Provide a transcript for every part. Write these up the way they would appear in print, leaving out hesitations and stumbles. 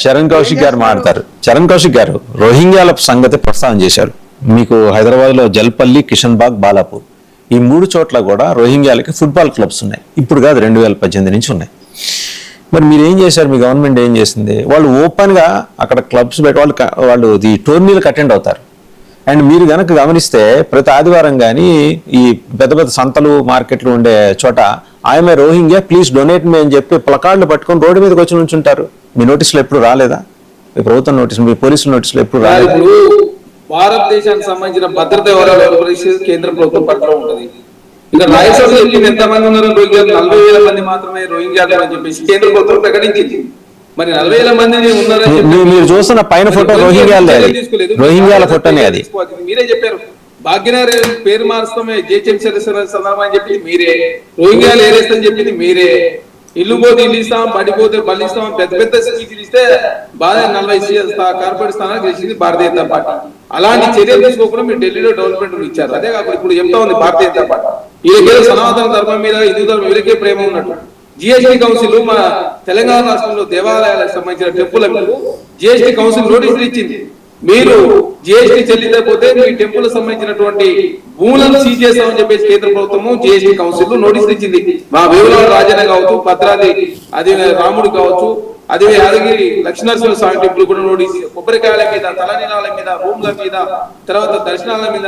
చరణ్ కౌశిక్ గారు మాట్లాడతారు. చరణ్ కౌశిక్ గారు రోహింగ్యాల సంగతి ప్రస్తావన చేశారు. మీకు హైదరాబాద్ లో జల్పల్లి, కిషన్ బాగ్, బాలాపూర్ ఈ 3 చోట్ల కూడా రోహింగ్యాలకి ఫుట్బాల్ క్లబ్స్ ఉన్నాయి. ఇప్పుడు కాదు, 2018 నుంచి ఉన్నాయి. మరి మీరు ఏం చేశారు? మీ గవర్నమెంట్ ఏం చేసింది? వాళ్ళు ఓపెన్ గా అక్కడ క్లబ్స్ పెట్టి వాళ్ళు ఈ టోర్నీలకు అటెండ్ అవుతారు. అండ్ మీరు కనుక గమనిస్తే ప్రతి ఆదివారం కానీ ఈ పెద్ద పెద్ద సంతలు, మార్కెట్లు ఉండే చోట ఆయమే రోహింగ్యా ప్లీజ్ డొనేట్ మీ అని చెప్పి ప్లకార్డులు పట్టుకొని రోడ్డు మీదకి వచ్చి నుంచుంటారు. మీ నోటీసులు ఎప్పుడు రాలేదా? మీ ప్రభుత్వం నోటీసులు, మీ పోలీసుల నోటీసులు ఎప్పుడు రాలేదు? భారతదేశానికి సంబంధించిన భద్రత వివరాలు కేంద్ర ప్రభుత్వం పట్ల ఉంటుంది. ఇక రాయలసీమలో ఎంతమంది ఉన్నారు రోహింగ్యాలు? 40,000 మంది మాత్రమే రోహింగ్యాలు అని చెప్పేసి కేంద్ర ప్రభుత్వం ప్రకటించింది. మరి 40,000 మంది ఉన్నారని మీరు చూస్తున్న పైన ఫోటో రోహింగ్యాల ఫోటోనే. అది మీరే చెప్పారు. భాగ్యనగర్ పేరు మారుస్తామే జేహెచ్ఎంసీ సందర్భం అని చెప్పి మీరే, రోహింగ్యాలు ఏరేస్తామని చెప్పింది మీరే. ఇల్లు పోతే ఇల్లు ఇస్తాం, బడి పోతే బళ్ళు ఇస్తాం, పెద్ద పెద్ద స్పీచ్లు ఇస్తే బాగా 40 కార్పొరేట్ స్థానాలు గెలిచింది భారతీయ జనతా పార్టీ. అలాంటి చర్యలు తీసుకోకుండా మీరు ఢిల్లీలో డెవలప్మెంట్ ఇచ్చారు. అదే కాకుండా ఇప్పుడు చెప్తా ఉంది భారతీయ జనతా పార్టీ వీళ్ళకేదో సనాతన ధర్మం మీద, హిందూ ధర్మం వీళ్ళకే ప్రేమ ఉన్నట్టు. జిఎస్టీ కౌన్సిల్ మన తెలంగాణ రాష్ట్రంలో దేవాలయాలకు సంబంధించిన టెంపుల్లకు జిఎస్టీ కౌన్సిల్ నోటీసులు ఇచ్చింది. మీరు జిఎస్టీ చెల్లించకపోతే మీ టెంపుల్ సంబంధించినటువంటి భూములను సీజ్ చేస్తామని చెప్పేసి కేంద్ర ప్రభుత్వము జిఎస్టీ కౌన్సిల్ నోటీసులు ఇచ్చింది. మా వేములవాడ రాజన్న కావచ్చు, భద్రాద్రి అది రాముడు కావచ్చు, అదే యాదగిరి లక్ష్మీనరసింహ స్వామి టెంపుల్ కూడా నోటీసు, కొబ్బరికాయల మీద, తలనీలాల మీద, రూమ్ల మీద, తర్వాత దర్శనాల మీద,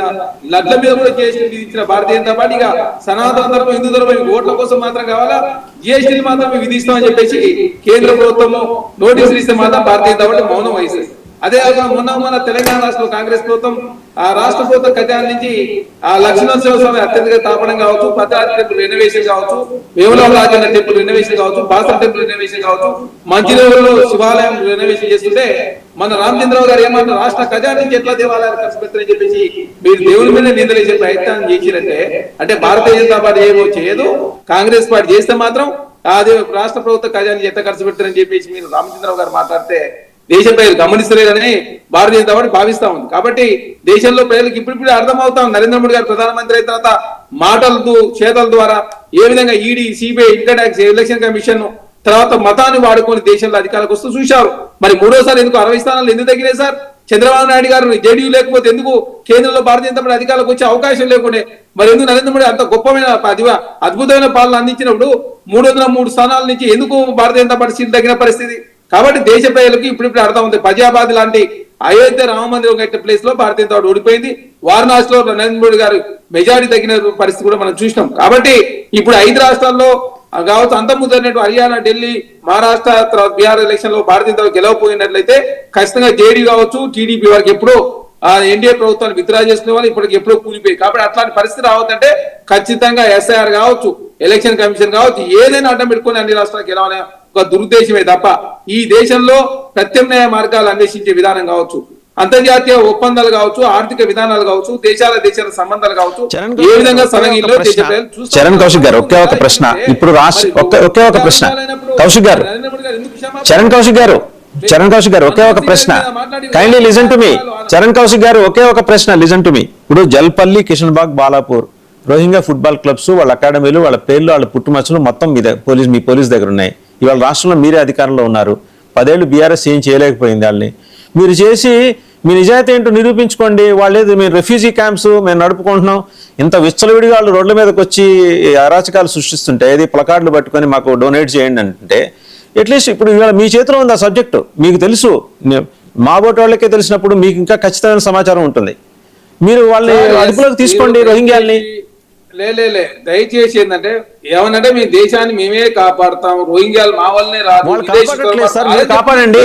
లడ్ల మీద కూడా జిఎస్టీ విధించిన భారతీయ జనతా పార్టీగా సనాతన ధర్మం, హిందూ ధర్మం ఓట్ల కోసం మాత్రం కావాలా, జిఎస్టీని మాత్రమే విధిస్తామని చెప్పేసి కేంద్ర ప్రభుత్వము నోటీసులు ఇస్తే మాత్రం భారతీయ జనతా పార్టీ మౌనం వహిస్తుంది. అదే మన తెలంగాణ రాష్ట్రంలో కాంగ్రెస్ ప్రభుత్వం ఆ రాష్ట్ర ప్రభుత్వ ఖజానా నుంచి ఆ లక్ష్మీనరసింహ స్వామి అత్యధిక తాపడం కావచ్చు, భద్రాద్రి టెంపుల్ రెనోవేషన్ కావచ్చు, వేములవాడ రాజన్న టెంపుల్ రెనోవేషన్ కావచ్చు, బాసర టెంపుల్ రెనోవేషన్ కావచ్చు, మంచిర్యాలలో శివాలయం రెనోవేషన్ చేస్తుంటే మన రామచంద్రరావు గారు ఏమన్నా రాష్ట్ర ఖజానా నుంచి ఎట్లా దేవాలయాలు ఖర్చు పెడతారని చెప్పేసి మీరు దేవుని మీద నిందలేసే ప్రయత్నం చేసిరంటే భారతీయ జనతా పార్టీ ఏమో చేయదు, కాంగ్రెస్ పార్టీ చేస్తే మాత్రం అదే రాష్ట్ర ప్రభుత్వ ఖజానా ఎంత ఖర్చు పెడతారని చెప్పేసి మీరు రామచంద్రరావు గారు మాట్లాడితే దేశం ప్రజలు గమనిస్తలేదని భారతీయ జనతా పార్టీ భావిస్తా ఉంది. కాబట్టి దేశంలో ప్రజలకు ఇప్పుడిప్పుడు అర్థమవుతా ఉంది. నరేంద్ర మోడీ గారు ప్రధానమంత్రి అయిన తర్వాత మాటలతో చేతల ద్వారా ఏ విధంగా ED, CBI, income tax, election commission తర్వాత మతాన్ని వాడుకొని దేశంలో అధికారులకు వస్తూ చూశారు. మరి 3వసారి ఎందుకు 60 స్థానాలు ఎందుకు తగ్గినాయి సార్? చంద్రబాబు నాయుడు గారు జేడీయూ లేకపోతే ఎందుకు కేంద్రంలో భారతీయ జనతా పార్టీ అధికారులకు వచ్చే అవకాశం లేకుండే? మరి ఎందుకు నరేంద్ర మోడీ అంత గొప్పమైన అద్భుతమైన పాలన అందించినప్పుడు 303 స్థానాల నుంచి ఎందుకు భారతీయ జనతా పార్టీ సీట్లు తగ్గిన పరిస్థితి? కాబట్టి దేశ ప్రజలకు ఇప్పుడు అర్థం ఉంది. ఫజాబాద్ లాంటి అయోధ్య రామ మందిరం కట్టిన ప్లేస్ లో భారతీయ జనతా పార్టీ ఓడిపోయింది. వారణాసిలో నరేంద్ర మోడీ గారు మెజారిటీ తగ్గిన పరిస్థితి కూడా మనం చూసినాం. కాబట్టి ఇప్పుడు 5 రాష్ట్రాల్లో కావచ్చు, అంతకుముందు హర్యానా, ఢిల్లీ, మహారాష్ట్ర, తర్వాత బీహార్ ఎలక్షన్ లో భారతీయ జనతా గెలవపోయినట్లయితే ఖచ్చితంగా జేడీ కావచ్చు, టీడీపీ వారికి ఎప్పుడో ఎన్డీఏ ప్రభుత్వాన్ని విత్డ్రా చేసుకునే వాళ్ళు ఇప్పటికి ఎప్పుడో కూలిపోయి. కాబట్టి అట్లాంటి పరిస్థితి రావద్దంటే ఖచ్చితంగా ఎస్ఐఆర్ కావచ్చు, ఎలక్షన్ కమిషన్ కావచ్చు, ఏదైనా అడ్డం పెట్టుకుని అన్ని రాష్ట్రాలకు గెలవాలని ఒక దురుద్దేశమే తప్ప ఈ దేశంలో ప్రత్యామ్నాయ మార్గాలు అన్వేషించే విధానం కావచ్చు, అంతర్జాతీయ ఒప్పందాలు కావచ్చు, ఆర్థిక విధానాలు కావచ్చు, దేశాల సంబంధాలు కావచ్చు, ఏ విధంగా చరణ్ కౌశిక్ గారు ఒకే ఒక ప్రశ్న ఇప్పుడు ఒకే ఒక ప్రశ్న కౌశిక్ గారు చరణ్ కౌశిక్ గారు ఒకే ఒక ప్రశ్న kindly listen to me. Charan Kaushik గారు ఒకే ఒక ప్రశ్న లిజన్ టు మీ. ఇప్పుడు జల్పల్లి, కిషన్ బాగ్, బాలాపూర్ రోహింగ్యా ఫుట్బాల్ క్లబ్స్, వాళ్ళ అకాడమీలు, వాళ్ళ పేర్లు, వాళ్ళ పుట్టుమచ్చలు మొత్తం మీ పోలీస్ దగ్గర ఉన్నాయి. ఇవాళ రాష్ట్రంలో మీరే అధికారంలో ఉన్నారు. 10 ఏళ్ళు బీఆర్ఎస్ ఏం చేయలేకపోయింది. వాళ్ళని మీరు చేసి మీ నిజాయితీ ఏంటో నిరూపించుకోండి. వాళ్ళేది మేము రెఫ్యూజీ క్యాంప్స్ మేము నడుపుకుంటున్నాం, ఇంత విచ్చలవిడిగా వాళ్ళు రోడ్ల మీదకి వచ్చి అరాచకాలు సృష్టిస్తుంటే ఏది ప్లకార్డులు పట్టుకొని మాకు డొనేట్ చేయండి అంటే అట్లీస్ట్ ఇప్పుడు ఇవాళ మీ చేతిలో ఉంది ఆ సబ్జెక్టు. మీకు తెలుసు, మా ఓటు వాళ్ళకే తెలిసినప్పుడు మీకు ఇంకా ఖచ్చితమైన సమాచారం ఉంటుంది. మీరు వాళ్ళని అదుపులోకి తీసుకోండి రోహింగ్యాల్ని. లే దయచేసి ఏంటంటే ఏమనంటే మీ దేశాన్ని మేమే కాపాడుతాం, రోహింగ్యాలు మా వల్లనే రాదు, కాపాడండి,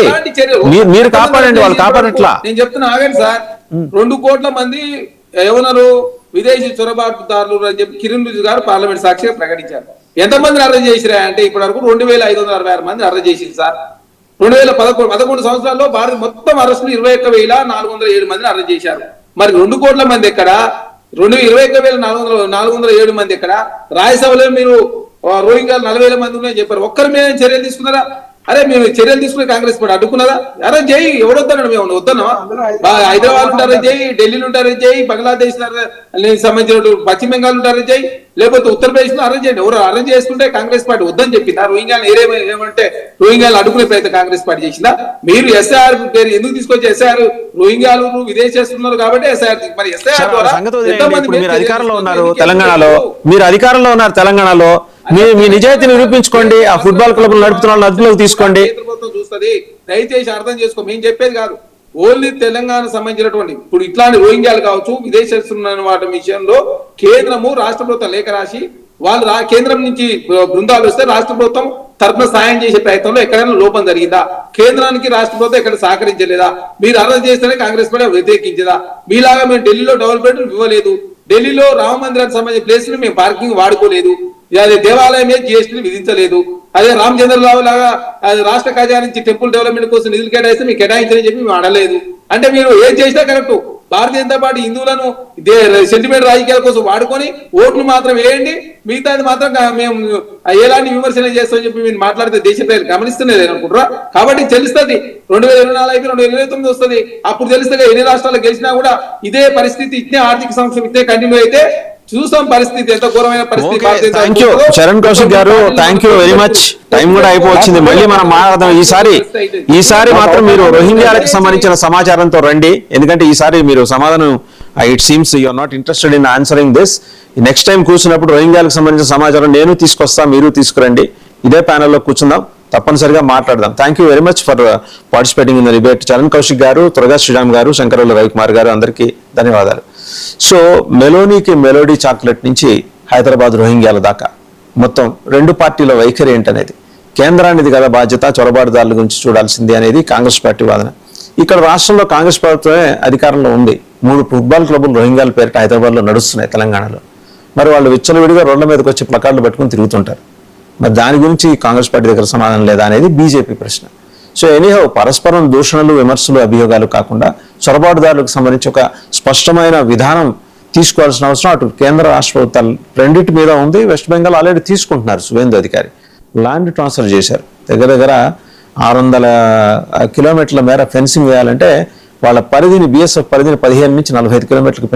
మీరు కాపాడండి, వాళ్ళు కాపాడట్లా. నేను చెప్తున్నా ఆగండి సార్. 2 కోట్ల మంది ఏమన్నారు విదేశీ చొరబాటుదారులు అని చెప్పి కిరణ్ రిజిజు గారు పార్లమెంట్ సాక్షిగా ప్రకటించారు. ఎంతమందిని అరెస్ట్ చేసిరా అంటే ఇప్పటి వరకు 2566 మంది అరెస్ట్ చేసింది సార్. 2011 సంవత్సరాల్లో భారత మొత్తం అరెస్టులు 21,407 మందిని అరెస్ట్ చేశారు. మరి 2 కోట్ల మంది ఎక్కడ, 21,407 మంది ఎక్కడ? రాజ్యసభలో మీరు రోహింగ్యాలు 40,000 మంది ఉన్నాయని చెప్పారు. ఒక్కరి మీద చర్యలు తీసుకున్నారా? అరే మేము చర్యలు తీసుకుని కాంగ్రెస్ పార్టీ అడ్డుకున్నదా? అరే జై ఎవరు వద్దన్నాడు? మేము వద్దన్నామా? హైదరాబాద్ ఉంటారు జై, ఢిల్లీలో ఉంటారు జై, బంగ్లాదేశ్ సంబంధించిన పశ్చిమ బెంగాల్ ఉంటారు జై, లేకపోతే ఉత్తరప్రదేశ్ లో అరేంజ్ చేయండి. ఎవరు అరేంజ్ చేసుకుంటే కాంగ్రెస్ పార్టీ వద్దని చెప్పిందా? రోహింగ్యాలు ఏమంటే రోహింగ్యాలు అడ్డుకునే ప్రయత్నం కాంగ్రెస్ పార్టీ చేసిందా? మీరు ఎస్ఐఆర్ పేరు ఎందుకు తీసుకొచ్చి ఎస్ఐఆర్ రోహింగ్యాలు విదేశేస్తున్నారు కాబట్టి ఎస్ఐఆర్, మరి ఎస్ఐఆర్ ద్వారా మీరు అధికారంలో ఉన్నారు తెలంగాణలో, మీరు అధికారంలో ఉన్నారు తెలంగాణలో, మీ నిజాయితీని నిరూపించుకోండి. ఆ ఫుట్బాల్ క్లబ్ నడుపుతున్న వాళ్ళని అదుపులోకి తీసుకోండి. చూస్తుంది. దయచేసి అర్థం చేసుకో, మేము చెప్పేది కాదు. ఓన్లీ తెలంగాణ సంబంధించినటువంటి ఇప్పుడు ఇట్లాంటి రోహింగ్యాలు కావచ్చు, విదేశస్తున్న వాటి విషయంలో కేంద్రము రాష్ట్ర ప్రభుత్వం లేఖ రాసి వాళ్ళు కేంద్రం నుంచి బృందాలు వస్తే రాష్ట్ర ప్రభుత్వం తరఫున సాయం చేసే ప్రయత్నంలో ఎక్కడైనా లోపం జరిగిందా? కేంద్రానికి రాష్ట్ర ప్రభుత్వం ఎక్కడ సహకరించలేదా? మీరు అరెస్ట్ చేస్తేనే కాంగ్రెస్ పార్టీ వ్యతిరేకించదా? మీలాగా మేము ఢిల్లీలో డెవలప్మెంట్ ఇవ్వలేదు, ఢిల్లీలో రామ మందిరానికి సంబంధించిన ప్లేస్ ని మేము పార్కింగ్ వాడుకోలేదు, అదే దేవాలయమే జిఎస్టీ విధించలేదు, అదే రామచంద్రరావు లాగా రాష్ట్ర ఖజానా నుంచి టెంపుల్ డెవలప్మెంట్ కోసం నిధులు కేటాయిస్తే మీకు కేటాయించని చెప్పి మేము అడలేదు. అంటే మీరు ఏం చేసినా కరెక్ట్. భారతీయ జనతా పార్టీ హిందువులను సెంటిమెంట్ రాజకీయాల కోసం వాడుకొని ఓట్లు మాత్రం వేయండి, మిగతాది మాత్రం మేము ఎలాంటి విమర్శన చేస్తామని చెప్పి మీరు మాట్లాడితే దేశ ప్రజలు గమనిస్తున్నది అనుకుంటారా? కాబట్టి తెలుస్తుంది 2024 అయిపోయి 2029 వస్తుంది. అప్పుడు తెలుస్తుంది ఎన్ని రాష్ట్రాలు గెలిచినా కూడా ఇదే పరిస్థితి, ఇట్టే ఆర్థిక సంక్షోభం ఇట్టే కంటిన్యూ అయితే చూసాం పరిస్థితి ఎంత ఘోరమైన పరిస్థితి. థ్యాంక్ యూ చరణ్ కౌశిక్ గారు, thank you very much. Time కూడా అయిపోవచ్చింది, మళ్ళీ మనం మాట్లాడదాం. ఈసారి మాత్రం మీరు రోహింగ్యాలకు సంబంధించిన సమాచారంతో రండి, ఎందుకంటే ఈసారి మీరు సమాధానం it seems you are not interested in answering this. Next time కూర్చున్నప్పుడు రోహింగ్యాలకు సంబంధించిన సమాచారం నేను తీసుకొస్తా, మీరు తీసుకురండి, ఇదే ప్యానెల్లో కూర్చుందాం, తప్పనిసరిగా మాట్లాడదాం. Thank you very much for participating in the debate. Charan Kaushik గారు, తురగా శ్రీరామ్ గారు, శంకరవల్లి రవికుమార్ గారు, అందరికీ ధన్యవాదాలు. సో మెలోనీకి మెలోడీ చాక్లెట్ నుంచి హైదరాబాద్ రోహింగ్యాల దాకా మొత్తం రెండు పార్టీల వైఖరి ఏంటనేది, కేంద్రానిది కదా బాధ్యత, చొరబాటుదారుల గురించి చూడాల్సింది అనేది కాంగ్రెస్ పార్టీ వాదన. ఇక్కడ రాష్ట్రంలో కాంగ్రెస్ ప్రభుత్వమే అధికారంలో ఉంది. 3 ఫుట్బాల్ క్లబ్లు రోహింగ్యాల పేరిట హైదరాబాద్లో నడుస్తున్నాయి తెలంగాణలో. మరి వాళ్ళు విచ్చలవిడిగా రోడ్ల మీదకి వచ్చి ప్లకార్డులు పెట్టుకుని తిరుగుతుంటారు. మరి దాని గురించి కాంగ్రెస్ పార్టీ దగ్గర సమాధానం లేదా అనేది బీజేపీ ప్రశ్న. సో ఎనీహౌ పరస్పరం దూషణలు, విమర్శలు, అభియోగాలు కాకుండా చొరబాటుదారులకు సంబంధించి ఒక స్పష్టమైన విధానం తీసుకోవాల్సిన అవసరం అటు కేంద్ర రాష్ట్ర ప్రభుత్వాలు రెండింటి మీద ఉంది. వెస్ట్ బెంగాల్ ఆల్రెడీ తీసుకుంటున్నారు. సువేందు అధికారి ల్యాండ్ ట్రాన్స్ఫర్ చేశారు. దగ్గర 600 కిలోమీటర్ల మేర ఫెన్సింగ్ వేయాలంటే వాళ్ళ పరిధిని, బిఎస్ఎఫ్ పరిధిని 15 నుంచి 45 కిలోమీటర్లకు